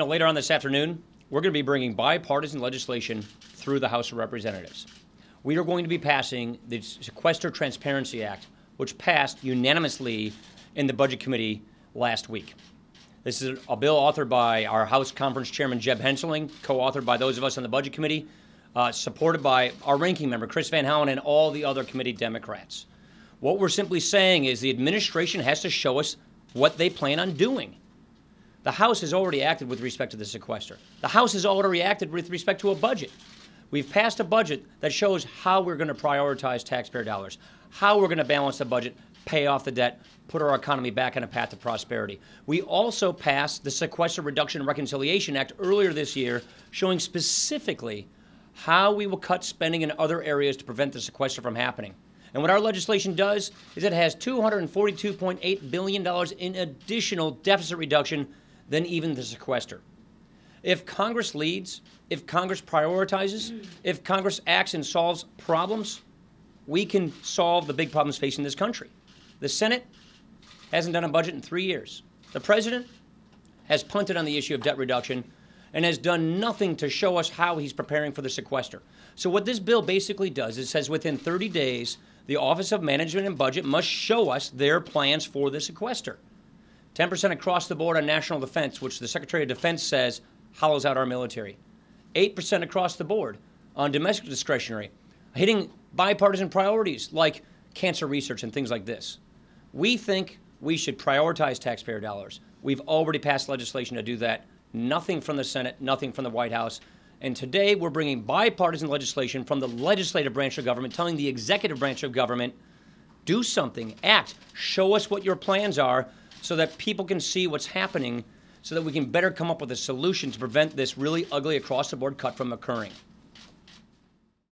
Later on this afternoon, we're going to be bringing bipartisan legislation through the House of Representatives. We are going to be passing the Sequester Transparency Act, which passed unanimously in the Budget Committee last week. This is a bill authored by our House Conference Chairman, Jeb Hensarling, co-authored by those of us on the Budget Committee, supported by our ranking member, Chris Van Hollen, and all the other committee Democrats. What we're simply saying is the administration has to show us what they plan on doing. The House has already acted with respect to the sequester. The House has already acted with respect to a budget. We've passed a budget that shows how we're going to prioritize taxpayer dollars, how we're going to balance the budget, pay off the debt, put our economy back on a path to prosperity. We also passed the Sequester Reduction and Reconciliation Act earlier this year, showing specifically how we will cut spending in other areas to prevent the sequester from happening. And what our legislation does is it has $242.8 billion in additional deficit reduction than even the sequester. If Congress leads, if Congress prioritizes, if Congress acts and solves problems, we can solve the big problems facing this country. The Senate hasn't done a budget in 3 years. The President has punted on the issue of debt reduction and has done nothing to show us how he's preparing for the sequester. So what this bill basically does, it says within 30 days, the Office of Management and Budget must show us their plans for the sequester. 10% across the board on national defense, which the Secretary of Defense says hollows out our military. 8% across the board on domestic discretionary, hitting bipartisan priorities like cancer research and things like this. We think we should prioritize taxpayer dollars. We've already passed legislation to do that. Nothing from the Senate, nothing from the White House. And today we're bringing bipartisan legislation from the legislative branch of government, telling the executive branch of government, do something, act, show us what your plans are so that people can see what's happening so that we can better come up with a solution to prevent this really ugly across-the-board cut from occurring.